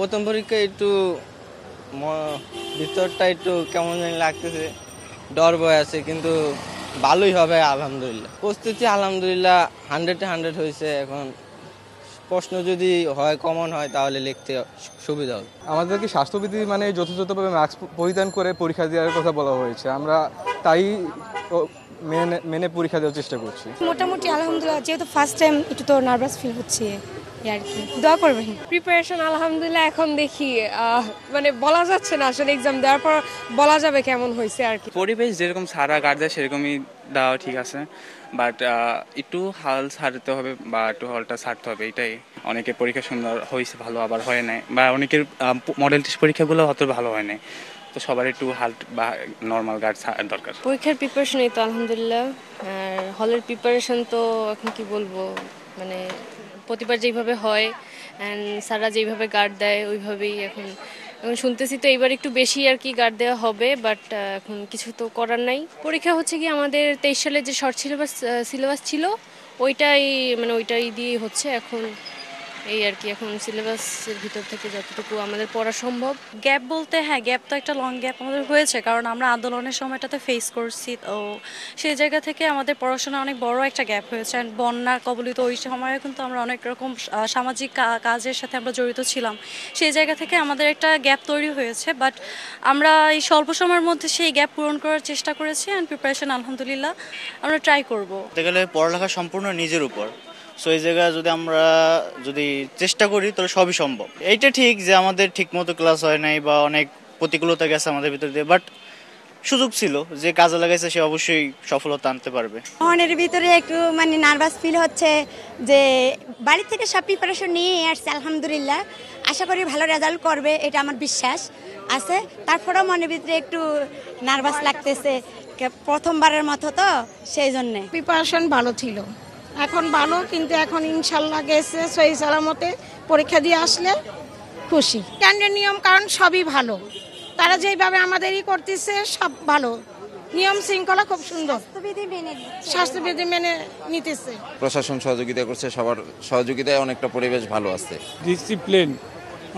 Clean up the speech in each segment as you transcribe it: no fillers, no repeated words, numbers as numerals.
প্রথম পরীক্ষায় একটু ভিতরটা একটু কেমন জানি লাগতেছে, ডর ভয় আছে, কিন্তু ভালোই হবে আলহামদুলিল্লাহ। প্রস্তুতি আলহামদুলিল্লাহ 100-100 হয়েছে। এখন প্রশ্ন যদি হয় কমন হয় তাহলে লিখতে সুবিধা হবে। আমাদেরকে স্বাস্থ্যবিধি মানে যথাযথভাবে মাস্ক পরিধান করে পরীক্ষা দেওয়ার কথা বলা হয়েছে, আমরা তাই মেনে পরীক্ষা দেওয়ার চেষ্টা করছি। মোটামুটি আলহামদুলিল্লাহ, যেহেতু ফার্স্ট টাইম একটু তো নার্ভাস ফিল হচ্ছে আর কি। দোয়া করবেন। প্রিপারেশন আলহামদুলিল্লাহ এখন দেখি, মানে বলা যাচ্ছে না আসলে, এক্সাম দেওয়ার পর বলা যাবে কেমন হয়েছে আর কি। পরিবেশ যেরকম সারা গার্ড দেয় সেরকমই দেওয়া ঠিক আছে, বাট একটু হাল ছাড়তে হবে বা একটু হলটা ছাড়তে হবে, এটাই। অনেকের পরীক্ষা সুন্দর হয়েছে, ভালো আবার হয় নাই, বা অনেকের মডেল টেস্ট পরীক্ষাগুলো অত ভালো হয় নাই, তো সবার একটু হাল বা নর্মাল গার্ড দরকার। পরীক্ষার প্রিপারেশন এই তো আলহামদুলিল্লাহ। আর হলের প্রিপারেশন তো এখন কি বলবো, মানে প্রতিবার যেইভাবে হয় অ্যান্ড স্যাররা যেইভাবে গার্ড দেয় ওইভাবেই এখন এখন শুনতেছি তো এইবার একটু বেশি আর কি গার্ড দেওয়া হবে, বাট এখন কিছু তো করার নাই। পরীক্ষা হচ্ছে কি আমাদের 23 সালে যে শর্ট সিলেবাস ছিল ওইটাই দিয়েই হচ্ছে এখন, এই আর কি। এখন সিলেবাসের ভিতর থেকে যতটুকু আমাদের পড়া সম্ভব। গ্যাপ বলতে হ্যাঁ, গ্যাপ তো একটা লং গ্যাপ আমাদের হয়েছে, কারণ আমরা আন্দোলনের সময়টাতে ফেস করছি, তো সেই জায়গা থেকে আমাদের পড়াশোনা অনেক বড় একটা গ্যাপ হয়েছে। অ্যান্ড বন্যার কবলিত ওই সময়ে কিন্তু আমরা অনেক রকম সামাজিক কাজের সাথে আমরা জড়িত ছিলাম, সেই জায়গা থেকে আমাদের একটা গ্যাপ তৈরি হয়েছে। বাট আমরা এই স্বল্প সময়ের মধ্যে সেই গ্যাপ পূরণ করার চেষ্টা করেছি, অ্যান্ড প্রিপারেশন আলহামদুলিল্লাহ আমরা ট্রাই করবো। বলতে গেলে পড়ালেখা সম্পূর্ণ নিজের উপর, সো এই জায়গায় যদি চেষ্টা করি তাহলে সবই সম্ভব। এইটা ঠিক যে আমাদের ঠিক মতো ক্লাস হয় নাই বা অনেক প্রতিকূলতা গেছে আমাদের ভিতর দিয়ে, বাট সুযোগ ছিল, যে কাজে লাগাইছে সে অবশ্যই সফলতা আনতে পারবে। মনের ভিতরে একটু মানে নার্ভাস ফিল হচ্ছে, যে বাড়ি থেকে সব প্রিপারেশন নিয়ে আসছে আলহামদুলিল্লাহ। আশা করি ভালো রেজাল্ট করবে, এটা আমার বিশ্বাস আছে। তারপরেও মনের ভিতরে একটু নার্ভাস লাগতেছে, প্রথমবারের মতো তো সেই জন্যে। প্রিপারেশন ভালো ছিল, এখন ভালো, কিন্তু এখন ইনশাল্লাহ গেছে সহি সালামতে, পরীক্ষা দিয়ে আসলে খুশি। স্ট্যান্ডার্ড নিয়ম কারণ সবই ভালো, তারা যেইভাবে আমাদেরই করতেছে সব ভালো, নিয়ম শৃঙ্খলা খুব সুন্দর, স্বাস্থ্যবিধি মেনে নিতেছে। প্রশাসন সহযোগিতা করছে, সবার সহযোগিতায় অনেকটা পরিবেশ ভালো আছে। ডিসিপ্লিন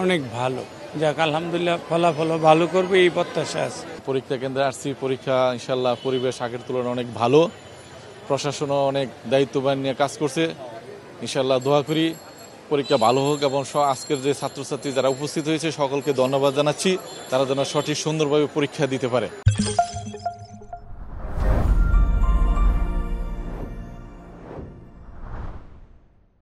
অনেক ভালো, যাক আলহামদুলিল্লাহ ফলাফল ভালো করবে এই প্রত্যাশা আছে। পরীক্ষা কেন্দ্রে আসছি, পরীক্ষা ইনশাল্লাহ পরিবেশ আগের তুলনায় অনেক ভালো, প্রশাসনও অনেক দায়িত্ববান নিয়ে কাজ করছে। ইনশাল্লাহ দোয়া করি পরীক্ষা ভালো হোক, এবং আজকের যে ছাত্রছাত্রী যারা উপস্থিত হয়েছে সকলকে ধন্যবাদ জানাচ্ছি, তারা যেন সঠিক সুন্দরভাবে পরীক্ষা দিতে পারে।